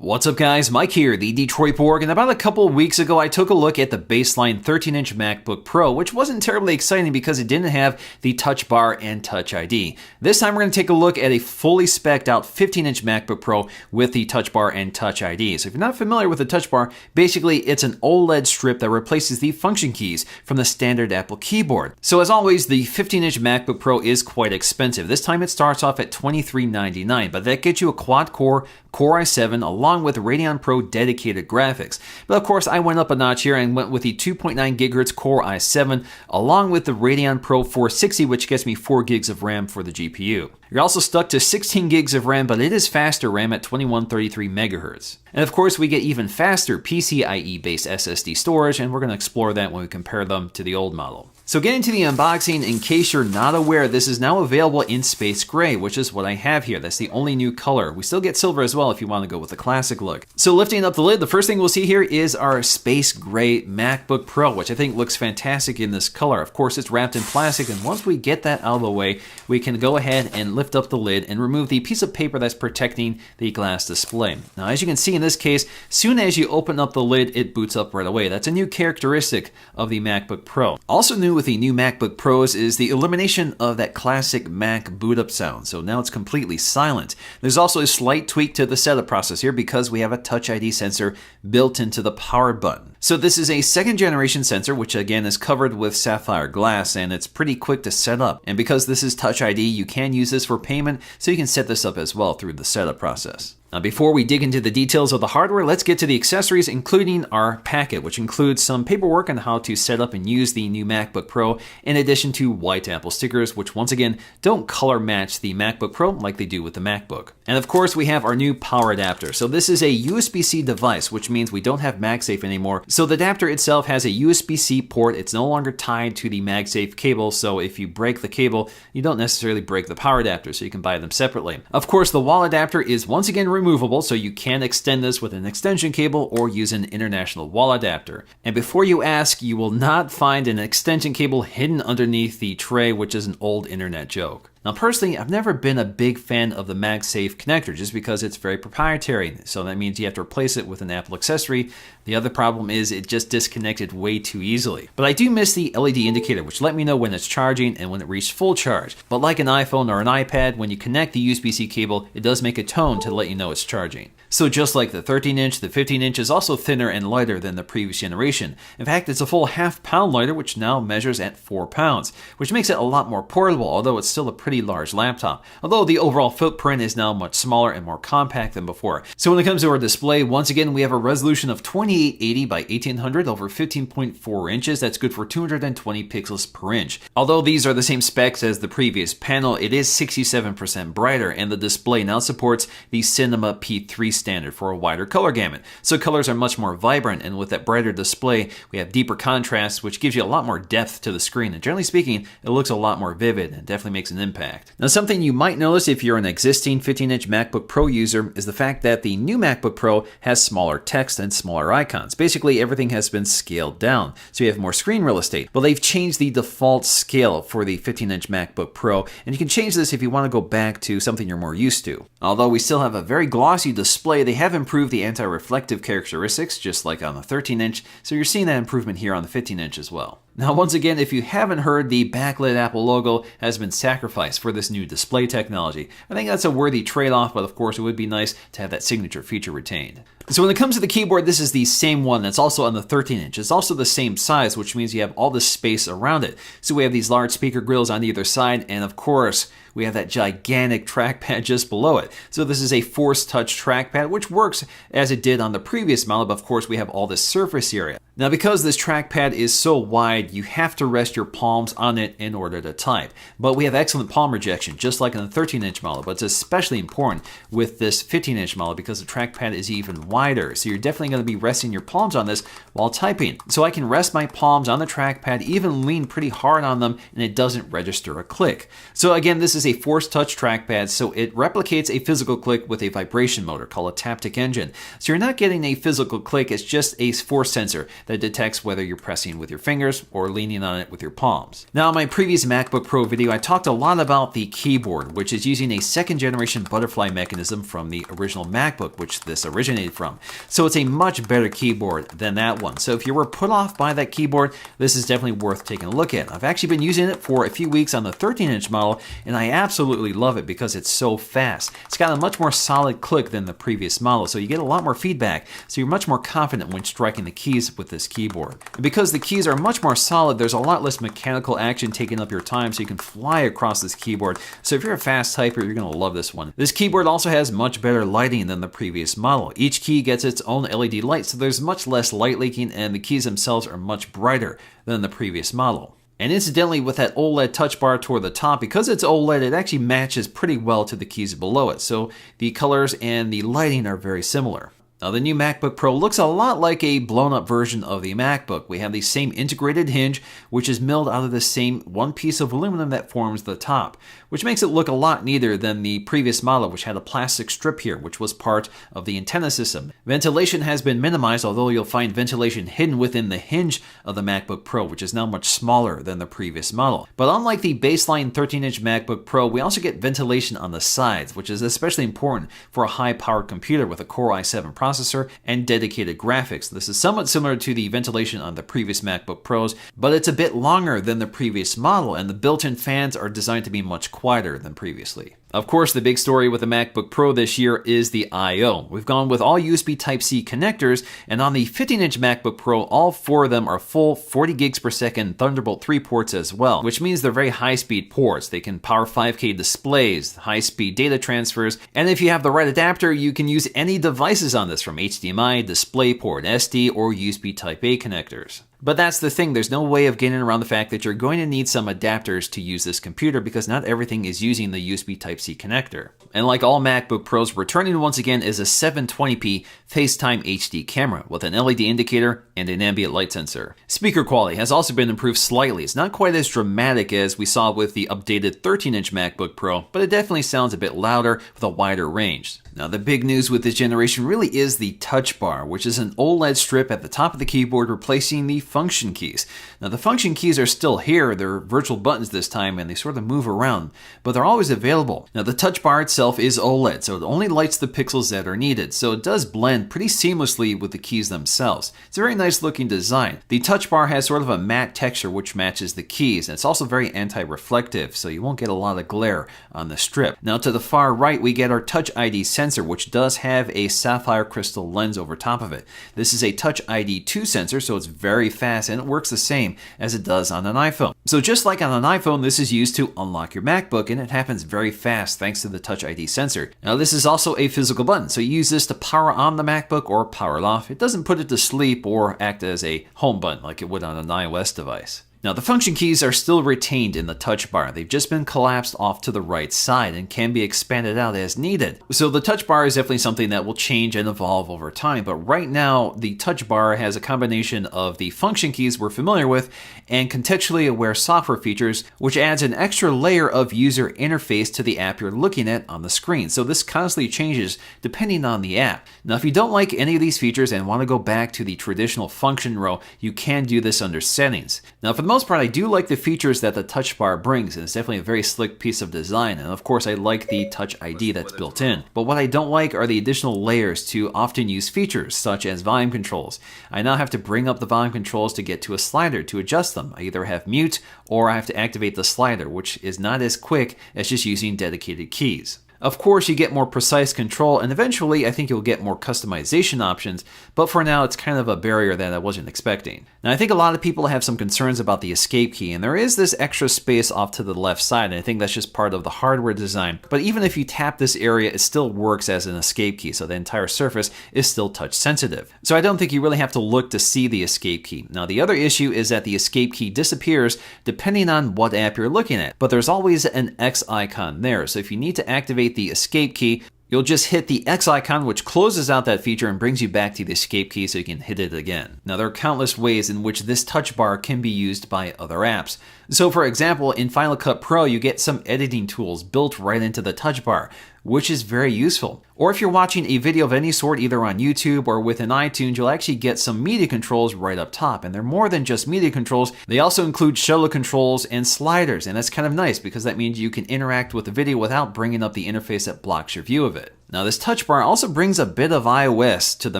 What's up guys, Mike here, the Detroit Borg, and about a couple of weeks ago I took a look at the baseline 13-inch MacBook Pro, which wasn't terribly exciting because it didn't have the Touch Bar and Touch ID. This time we're going to take a look at a fully spec'd out 15-inch MacBook Pro with the Touch Bar and Touch ID. So if you're not familiar with the Touch Bar, basically it's an OLED strip that replaces the function keys from the standard Apple keyboard. So as always, the 15-inch MacBook Pro is quite expensive. This time it starts off at $2399, but that gets you a quad-core Core i7 along with Radeon Pro dedicated graphics. But of course, I went up a notch here and went with the 2.9 GHz Core i7 along with the Radeon Pro 460, which gets me 4 gigs of RAM for the GPU. You're also stuck to 16 gigs of RAM, but it is faster RAM at 2133 MHz. And of course, we get even faster PCIe-based SSD storage, and we're going to explore that when we compare them to the old model. So getting to the unboxing, in case you're not aware, this is now available in Space Gray, which is what I have here. That's the only new color. We still get silver as well if you want to go with the classic look. So lifting up the lid, the first thing we'll see here is our Space Gray MacBook Pro, which I think looks fantastic in this color. Of course, it's wrapped in plastic, and once we get that out of the way, we can go ahead and lift up the lid and remove the piece of paper that's protecting the glass display. Now, as you can see in this case, soon as you open up the lid, it boots up right away. That's a new characteristic of the MacBook Pro. Also new with the new MacBook Pros is the elimination of that classic Mac boot up sound. So now it's completely silent. There's also a slight tweak to the setup process here because we have a Touch ID sensor built into the power button. So this is a second generation sensor, which again is covered with sapphire glass, and it's pretty quick to set up. And because this is Touch ID, you can use this for payment, so you can set this up as well through the setup process. Now, before we dig into the details of the hardware, let's get to the accessories, including our packet, which includes some paperwork on how to set up and use the new MacBook Pro, in addition to white Apple stickers, which once again don't color match the MacBook Pro like they do with the MacBook. And of course, we have our new power adapter. So this is a USB-C device, which means we don't have MagSafe anymore. So the adapter itself has a USB-C port. It's no longer tied to the MagSafe cable, so if you break the cable, you don't necessarily break the power adapter, so you can buy them separately. Of course, the wall adapter is once again removable, so you can extend this with an extension cable or use an international wall adapter. And before you ask, you will not find an extension cable hidden underneath the tray, which is an old internet joke. Now personally, I've never been a big fan of the MagSafe connector just because it's very proprietary, so that means you have to replace it with an Apple accessory. The other problem is it just disconnected way too easily. But I do miss the LED indicator, which let me know when it's charging and when it reached full charge. But like an iPhone or an iPad, when you connect the USB-C cable, it does make a tone to let you know it's charging. So just like the 13-inch, the 15-inch is also thinner and lighter than the previous generation. In fact, it's a full half-pound lighter, which now measures at 4 pounds, which makes it a lot more portable, although it's still a pretty large laptop. Although the overall footprint is now much smaller and more compact than before. So when it comes to our display, once again, we have a resolution of 2880 by 1800 over 15.4 inches. That's good for 220 pixels per inch. Although these are the same specs as the previous panel, it is 67% brighter, and the display now supports the Cinema P3 standard for a wider color gamut. So colors are much more vibrant, and with that brighter display, we have deeper contrast, which gives you a lot more depth to the screen. And generally speaking, it looks a lot more vivid and definitely makes an impact. Now, something you might notice if you're an existing 15-inch MacBook Pro user is the fact that the new MacBook Pro has smaller text and smaller icons. Basically, everything has been scaled down, so you have more screen real estate. But they've changed the default scale for the 15-inch MacBook Pro, and you can change this if you want to go back to something you're more used to. Although we still have a very glossy display, they have improved the anti-reflective characteristics, just like on the 13-inch, so you're seeing that improvement here on the 15-inch as well. Now, once again, if you haven't heard, the backlit Apple logo has been sacrificed for this new display technology. I think that's a worthy trade-off, but of course it would be nice to have that signature feature retained. So when it comes to the keyboard, this is the same one that's also on the 13-inch. It's also the same size, which means you have all this space around it. So we have these large speaker grills on either side, and of course, we have that gigantic trackpad just below it. So this is a Force Touch trackpad, which works as it did on the previous model, but of course we have all this surface area. Now, because this trackpad is so wide, you have to rest your palms on it in order to type. But we have excellent palm rejection, just like on the 13-inch model, but it's especially important with this 15-inch model because the trackpad is even wider. wider, so you're definitely going to be resting your palms on this while typing. So I can rest my palms on the trackpad, even lean pretty hard on them, and it doesn't register a click. So again, this is a force touch trackpad, so it replicates a physical click with a vibration motor called a Taptic Engine. So you're not getting a physical click, it's just a force sensor that detects whether you're pressing with your fingers or leaning on it with your palms. Now, in my previous MacBook Pro video, I talked a lot about the keyboard, which is using a second generation butterfly mechanism from the original MacBook, which this originated from. So it's a much better keyboard than that one. So if you were put off by that keyboard, this is definitely worth taking a look at. I've actually been using it for a few weeks on the 13-inch model, and I absolutely love it because it's so fast. It's got a much more solid click than the previous model, so you get a lot more feedback, so you're much more confident when striking the keys with this keyboard. And because the keys are much more solid, there's a lot less mechanical action taking up your time, so you can fly across this keyboard. So if you're a fast typer, you're going to love this one. This keyboard also has much better lighting than the previous model. Each key gets its own LED light, so there's much less light leaking, and the keys themselves are much brighter than the previous model. And incidentally, with that OLED touch bar toward the top, because it's OLED, it actually matches pretty well to the keys below it. So the colors and the lighting are very similar. Now, the new MacBook Pro looks a lot like a blown-up version of the MacBook. We have the same integrated hinge, which is milled out of the same one piece of aluminum that forms the top, which makes it look a lot neater than the previous model, which had a plastic strip here, which was part of the antenna system. Ventilation has been minimized, although you'll find ventilation hidden within the hinge of the MacBook Pro, which is now much smaller than the previous model. But unlike the baseline 13-inch MacBook Pro, we also get ventilation on the sides, which is especially important for a high-powered computer with a Core i7 processor and dedicated graphics. This is somewhat similar to the ventilation on the previous MacBook Pros, but it's a bit longer than the previous model, and the built-in fans are designed to be much quieter than previously. Of course, the big story with the MacBook Pro this year is the I/O. We've gone with all USB Type-C connectors, and on the 15-inch MacBook Pro, all 4 of them are full 40 gigs per second Thunderbolt 3 ports as well, which means they're very high-speed ports. They can power 5K displays, high-speed data transfers, and if you have the right adapter, you can use any devices on this, from HDMI, DisplayPort, SD, or USB Type-A connectors. But that's the thing, there's no way of getting around the fact that you're going to need some adapters to use this computer because not everything is using the USB Type-C connector. And like all MacBook Pros, returning once again is a 720p FaceTime HD camera with an LED indicator and an ambient light sensor. Speaker quality has also been improved slightly. It's not quite as dramatic as we saw with the updated 13-inch MacBook Pro, but it definitely sounds a bit louder with a wider range. Now, the big news with this generation really is the touch bar, which is an OLED strip at the top of the keyboard replacing the function keys. Now, the function keys are still here. They're virtual buttons this time, and they sort of move around, but they're always available. Now, the touch bar itself is OLED, so it only lights the pixels that are needed, so it does blend pretty seamlessly with the keys themselves. It's a very nice looking design. The touch bar has sort of a matte texture which matches the keys, and it's also very anti-reflective, so you won't get a lot of glare on the strip. Now, to the far right, we get our Touch ID sensor, which does have a sapphire crystal lens over top of it. This is a Touch ID 2 sensor, so it's very fast and it works the same as it does on an iPhone. So just like on an iPhone, this is used to unlock your MacBook, and it happens very fast thanks to the Touch ID sensor. Now, this is also a physical button, so you use this to power on the MacBook or power it off. It doesn't put it to sleep or act as a home button like it would on an iOS device. Now, the function keys are still retained in the touch bar. They've just been collapsed off to the right side and can be expanded out as needed. So the touch bar is definitely something that will change and evolve over time, but right now the touch bar has a combination of the function keys we're familiar with and contextually aware software features, which adds an extra layer of user interface to the app you're looking at on the screen. So this constantly changes depending on the app. Now, if you don't like any of these features and want to go back to the traditional function row, you can do this under settings. Now, for the most part, I do like the features that the touch bar brings, and it's definitely a very slick piece of design, and of course I like the Touch ID that's built in. But what I don't like are the additional layers to often used features, such as volume controls. I now have to bring up the volume controls to get to a slider to adjust them. I either have mute or I have to activate the slider, which is not as quick as just using dedicated keys. Of course, you get more precise control, and eventually I think you'll get more customization options, but for now it's kind of a barrier that I wasn't expecting. Now, I think a lot of people have some concerns about the escape key, and there is this extra space off to the left side, and I think that's just part of the hardware design. But even if you tap this area, it still works as an escape key, so the entire surface is still touch sensitive. So I don't think you really have to look to see the escape key. Now, the other issue is that the escape key disappears depending on what app you're looking at, but there's always an X icon there, so if you need to activate the escape key, you'll just hit the X icon, which closes out that feature and brings you back to the escape key so you can hit it again. Now, there are countless ways in which this touch bar can be used by other apps. So for example, in Final Cut Pro, you get some editing tools built right into the touch bar, which is very useful. Or if you're watching a video of any sort, either on YouTube or within iTunes, you'll actually get some media controls right up top. And they're more than just media controls. They also include shallow controls and sliders. And that's kind of nice because that means you can interact with the video without bringing up the interface that blocks your view of it. Now, this touch bar also brings a bit of iOS to the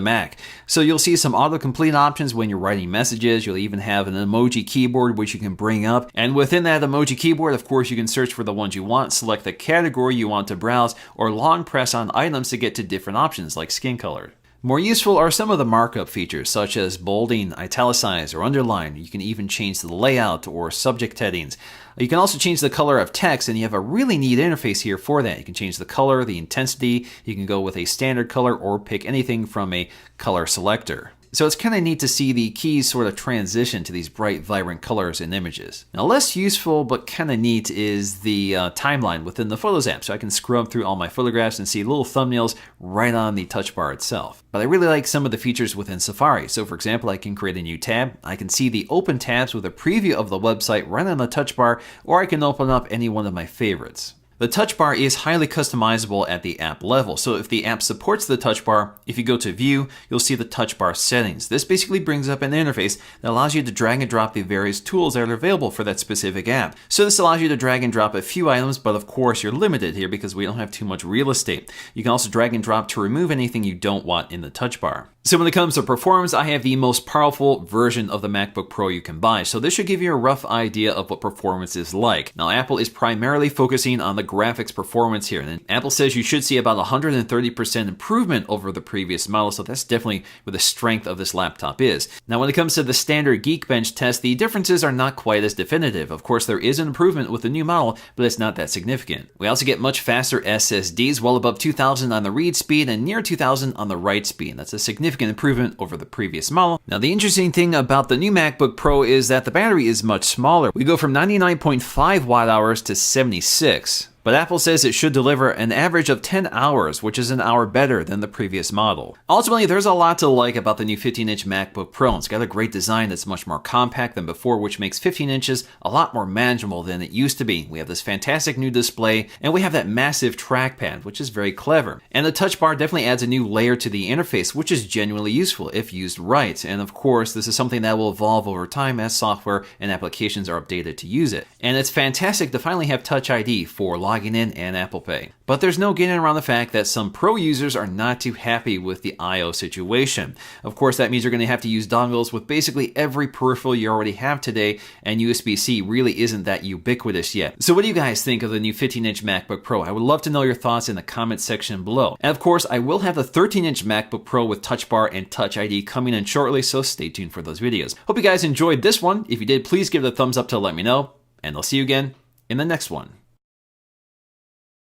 Mac. So you'll see some autocomplete options when you're writing messages. You'll even have an emoji keyboard, which you can bring up. And within that emoji keyboard, of course, you can search for the ones you want, select the category you want to browse, or long press on items to get to different options like skin color. More useful are some of the markup features, such as bolding, italicize, or underline. You can even change the layout or subject headings. You can also change the color of text, and you have a really neat interface here for that. You can change the color, the intensity, you can go with a standard color, or pick anything from a color selector. So it's kind of neat to see the keys sort of transition to these bright, vibrant colors in images. Now, less useful but kind of neat is the timeline within the Photos app. So I can scrub through all my photographs and see little thumbnails right on the touch bar itself. But I really like some of the features within Safari. So for example, I can create a new tab. I can see the open tabs with a preview of the website right on the touch bar, or I can open up any one of my favorites. The touch bar is highly customizable at the app level. So if the app supports the touch bar, if you go to View, you'll see the touch bar settings. This basically brings up an interface that allows you to drag and drop the various tools that are available for that specific app. So this allows you to drag and drop a few items, but of course you're limited here because we don't have too much real estate. You can also drag and drop to remove anything you don't want in the touch bar. So when it comes to performance, I have the most powerful version of the MacBook Pro you can buy. So this should give you a rough idea of what performance is like. Now, Apple is primarily focusing on the graphics performance here. And Apple says you should see about 130% improvement over the previous model. So that's definitely where the strength of this laptop is. Now, when it comes to the standard Geekbench test, the differences are not quite as definitive. Of course, there is an improvement with the new model, but it's not that significant. We also get much faster SSDs, well above 2000 on the read speed and near 2000 on the write speed. That's a significant improvement over the previous model. Now, the interesting thing about the new MacBook Pro is that the battery is much smaller. We go from 99.5 watt hours to 76. But Apple says it should deliver an average of 10 hours, which is an hour better than the previous model. Ultimately, there's a lot to like about the new 15-inch MacBook Pro. It's got a great design that's much more compact than before, which makes 15 inches a lot more manageable than it used to be. We have this fantastic new display, and we have that massive trackpad, which is very clever. And the touch bar definitely adds a new layer to the interface, which is genuinely useful if used right. And of course, this is something that will evolve over time as software and applications are updated to use it. And it's fantastic to finally have Touch ID for logging in and Apple Pay. But there's no getting around the fact that some Pro users are not too happy with the I/O situation. Of course, that means you're going to have to use dongles with basically every peripheral you already have today, and USB-C really isn't that ubiquitous yet. So what do you guys think of the new 15-inch MacBook Pro? I would love to know your thoughts in the comment section below. And of course, I will have the 13-inch MacBook Pro with Touch Bar and Touch ID coming in shortly, so stay tuned for those videos. Hope you guys enjoyed this one. If you did, please give it a thumbs up to let me know, and I'll see you again in the next one.